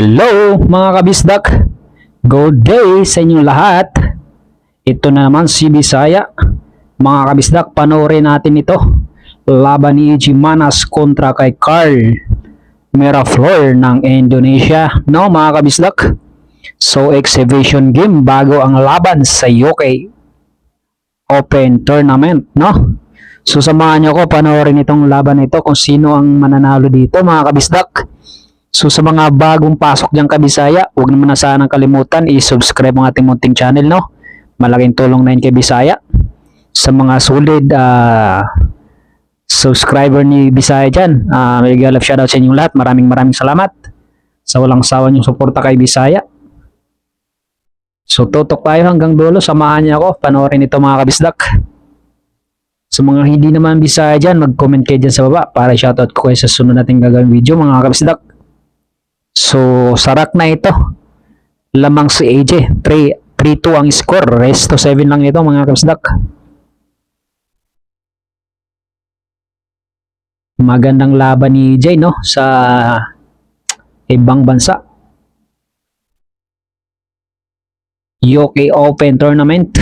Hello mga kabisdak, good day sa inyong lahat. Ito na naman si Bisaya. Mga kabisdak, panoorin natin ito. Laban ni EG Manas kontra kay Carl Miraflor ng Indonesia. No mga kabisdak, so exhibition game bago ang laban sa UK Open Tournament, no? So samahan nyo ko panoorin itong laban na ito kung sino ang mananalo dito mga kabisdak. So sa mga bagong pasok dyan kabisaya, huwag naman na sanang kalimutan i-subscribe ang ating munting channel, no? Malaking tulong na yun kay Bisaya. Sa mga solid subscriber ni Bisaya dyan, may galap shoutout sa inyong lahat. Maraming salamat sa walang sawa niyong suporta kay Bisaya. So tutok tayo hanggang dulo, samahan niyo ako, panoorin ito mga kabisdak. Sa mga hindi naman Bisaya dyan, mag-comment kayo dyan sa baba para shoutout ko kayo sa sunod nating gagawin video mga kabisdak. So, sarak na ito. Lamang si AJ. 3-2 ang score. Rest to 7 lang ito mga kabisdak. Magandang laban ni AJ, no? Sa ibang bansa. UK Open Tournament.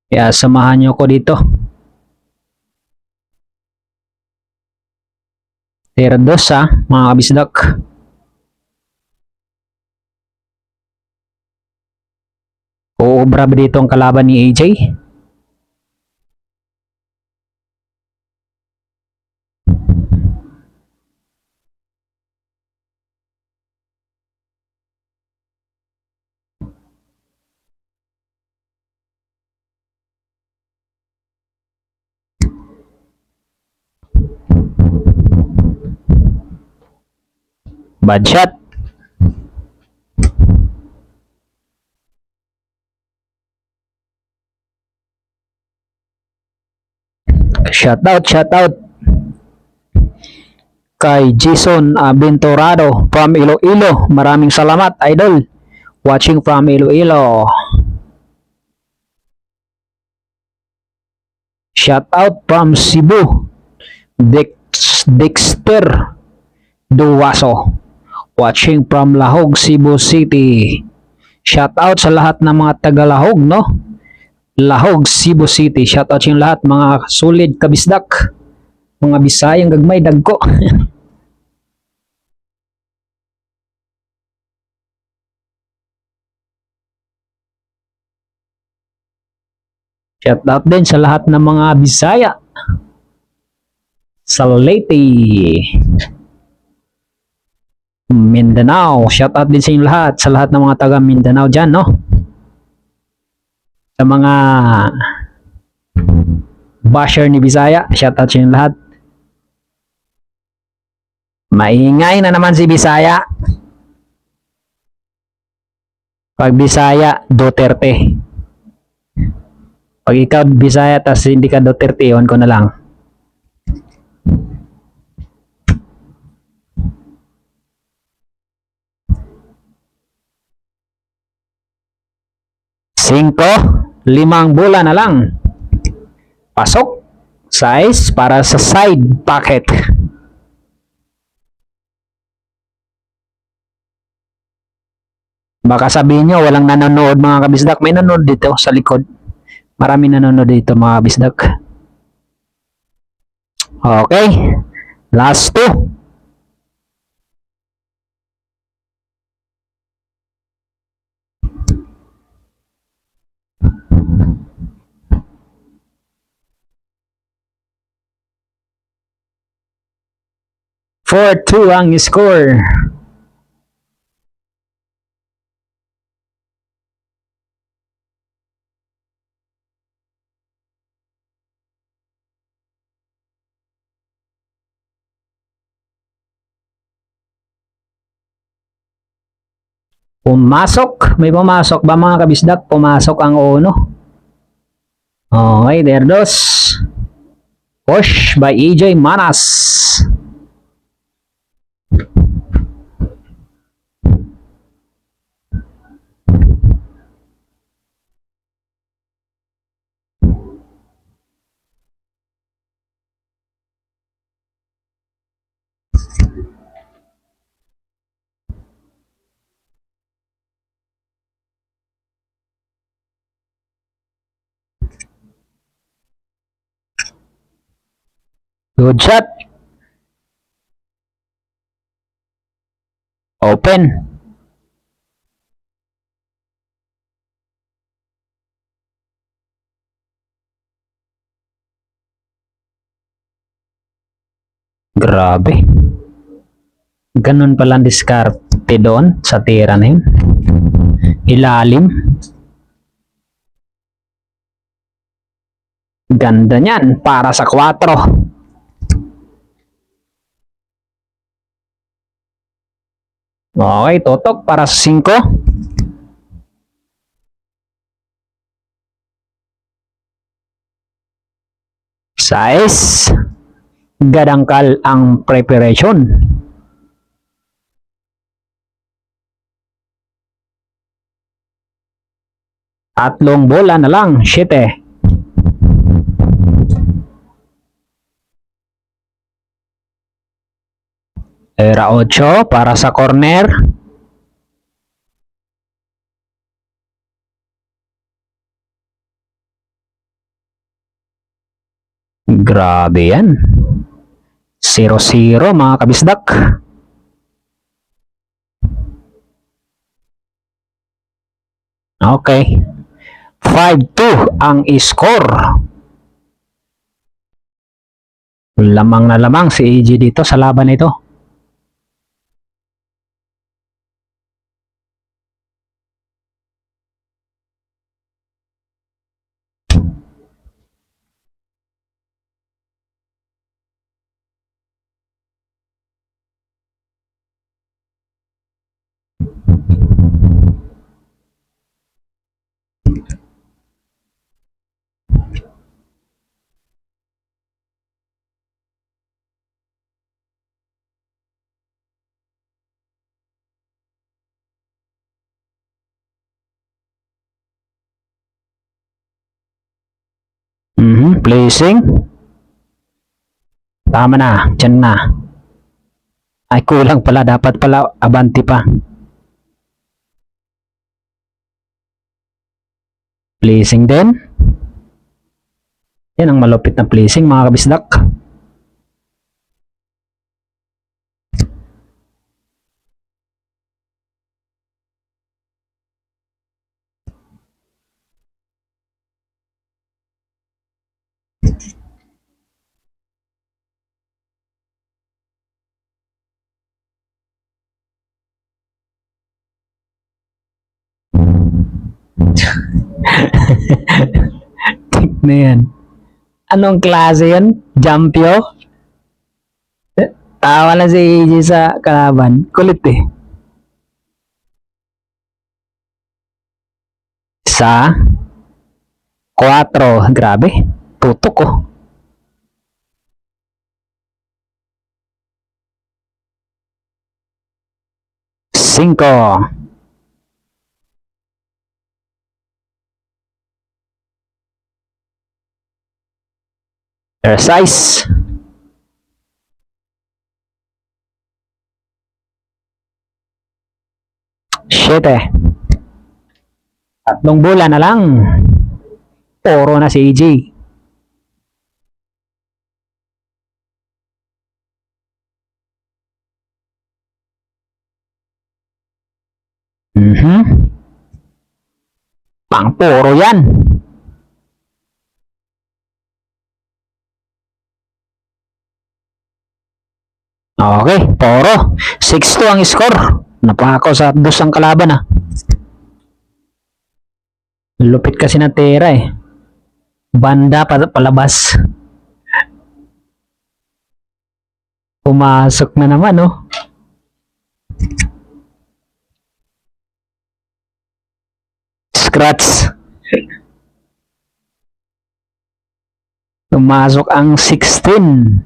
Kaya samahan nyo ko dito. Terdos mga kabisdak. Uubra ba dito ang kalaban ni AJ? Bad shot. Shout out kay Jason Abentorado from Iloilo. Maraming salamat, idol. Watching from Iloilo. Shout out from Cebu. Dexter Duwaso. Watching from Lahog, Cebu City. Shout out sa lahat ng mga taga Lahog, no? Lahog, Cebu City. Shout out yung lahat mga solid kabisdak. Mga Bisayang gagmay dagko. Shout out din sa lahat ng mga Bisaya sa Leyte, Mindanao. Shout out din sa inyo lahat, sa lahat ng mga taga Mindanao dyan, no? Sa mga basher ni Bisaya, shout out sa inyo lahat. Maingay na naman si Bisaya. Pag Bisaya, Duterte. Pag ikaw Bisaya tas hindi ka Duterte, iwan ko na lang. Limang bola na lang. Pasok. Size para sa side pocket. Baka sabihin nyo walang nanonood mga kabisdak. May nanonood dito sa likod. Marami nanonood dito mga kabisdak. Okay. Last two. For 2 ang score. Pumasok. May pumasok ba mga kabisdak? Pumasok ang uno. Okay, there goes. Push by EJ Manas. Good shot. Open. Grabe. Ganun pala ang diskarte doon sa tira na yun. Ilalim. Ganda niyan para sa 4. Okay, totok para sa 5. Size. Gadangkal ang preparation. Tatlong bola na lang, 7. Era 8 para sa corner. Grabe yan. 0-0 mga kabisdak. Okay. 5-2 ang score. Lamang na lamang si AG dito sa laban ito. Placing. Tama na, dyan na. Ay, kulang pala. Dapat pala abanti pa. Placing din. Yan ang malupit na placing mga kabisdak. Tik na yan. Anong klase yan? Jumpyo? Tawa na si AJ sa kalaban. Kulit eh. Sa 4. Grabe. Tutok oh. Cinco. Exercise. Siete. Tatlong bola na lang. Puro na si AJ. Pang puro yan. Okay, puro. 6-2 ang score. Napakaw sa dos ang kalaban ah. Lupit kasi na tira eh. Banda palabas. Pumasok na naman oh. Scratch. Pumasok ang 16.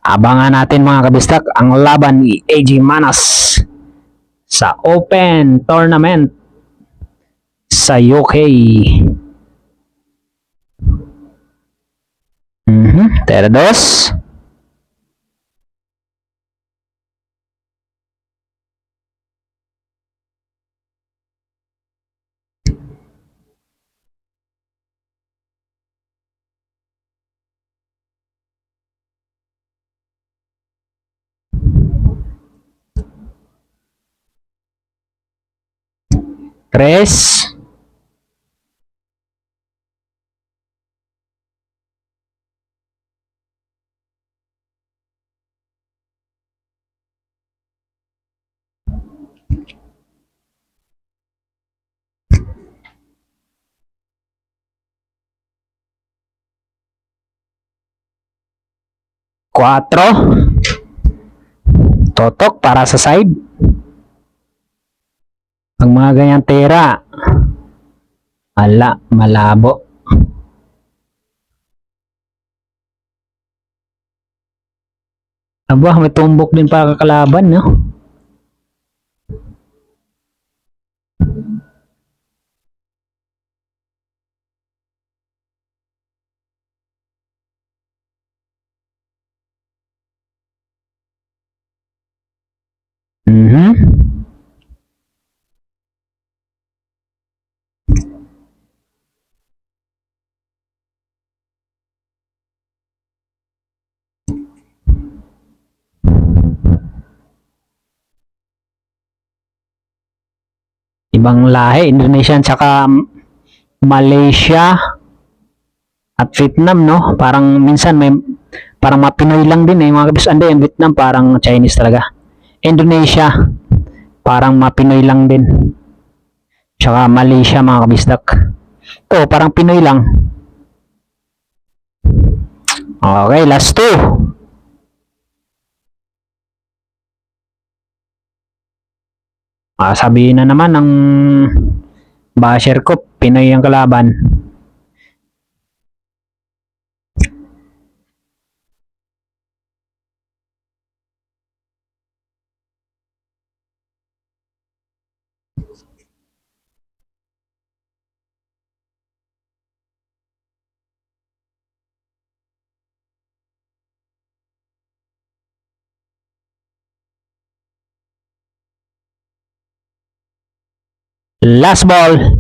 Abangan natin mga kabistak ang laban ni AG Manas sa Open Tournament sa UK. 3-2. 2. Tres. Cuatro. Totok para sa side. Ang mga ganyang tera. Ala, malabo. Aba, may tumbok din para kakalaban, no? Mhm. Ibang lahi, Indonesian tsaka Malaysia at Vietnam, no? Parang minsan may parang mga Pinoy lang din eh, mga kabis. Hindi, yung Vietnam parang Chinese talaga. Indonesia, parang mga Pinoy lang din. Tsaka Malaysia, mga kabisdak. Ito, parang Pinoy lang. Okay, last two. Sabihin na naman ng basher ko, Pinoy ang kalaban. Last ball.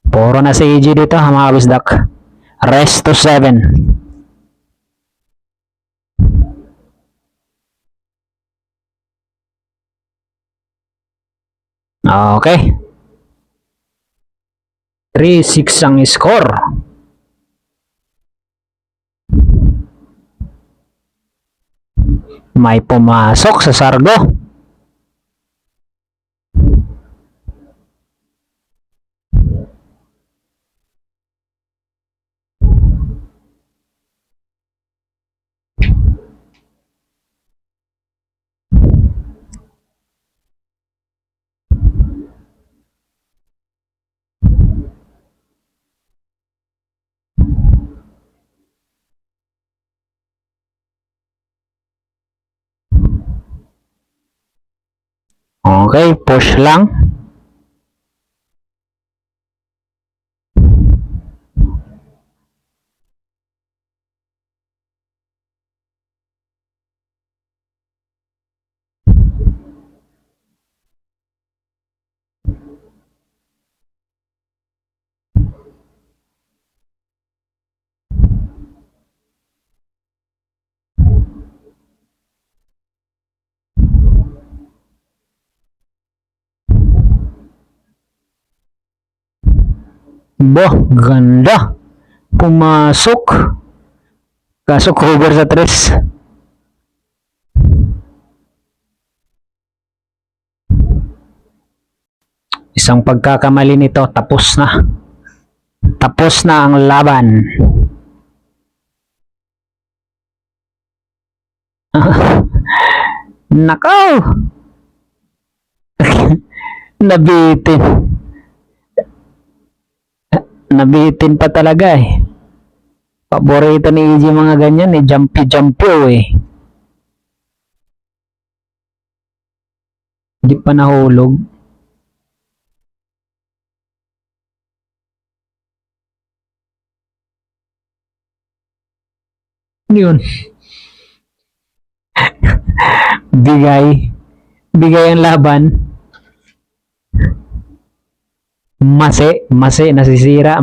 Puro na si EG dito, mga kabisdak. Rest to 7. Okay. 3-6 ang score. May pumasok sa Sargo. Okay, push lang. Boh, ganda. Pumasok. Kaso cover sa 3. Isang pagkakamali nito, tapos na. Tapos na ang laban. Nakaw! Nabitin. Nabitin pa talaga eh. Paborito ni EG mga ganyan eh. Jumpy eh. Hindi pa nahulog. Yun. Bigay. Bigay ang laban. Mase, masisira.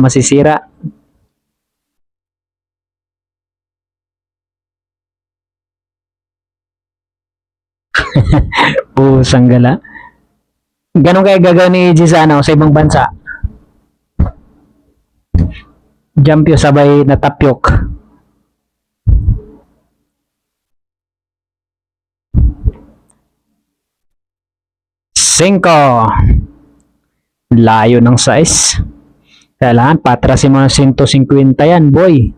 Pusang gala. Ganon kaya gagawin ni AJ sa ano, sa ibang bansa. Jump yung sabay na tapyok. Cinco. Layo ng size. Kailangan patrasin mo ng 150 yan, boy.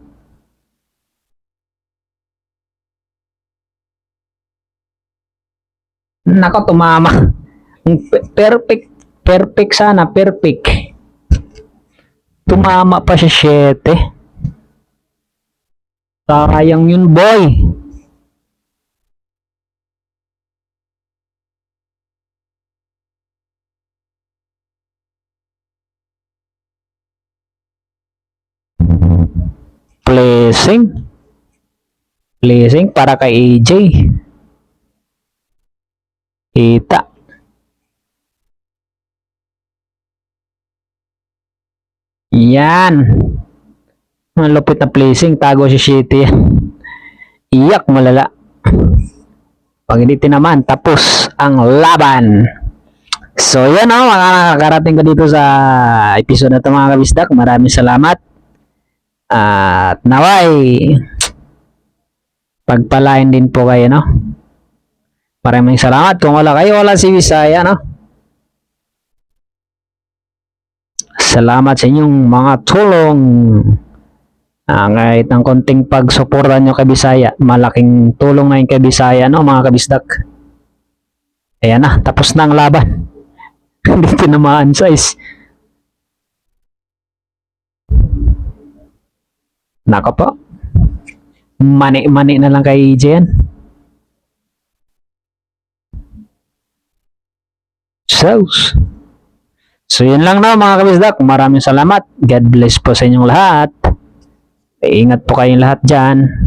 Nako, tumama. Perfect. Perfect sana, perfect. Tumama pa siya 7. Sayang yun, boy. Blessing. Blessing para kay AJ. Kita. Yan. Malupit na placing. Tago si City. Iyak malala. Pag hindi naman, tapos ang laban. So yan o, mga nakakarating ko dito sa episode na ito mga kabisdak. Maraming salamat. At naway, pagpalain din po kayo, no? Maraming salamat. Kung wala kayo, wala si Bisaya, no? Salamat sa inyong mga tulong. Kahit ng konting pagsuporta nyo kay Bisaya, malaking tulong na yung kay Bisaya, no, mga kabisdak. Ayan na, tapos na ang laban. Hindi tinamaan size. Nako po. Mani-mani na lang kay EJ yan. So yun lang na mga kabisdak. Maraming salamat. God bless po sa inyong lahat. Ingat po kayong lahat dyan.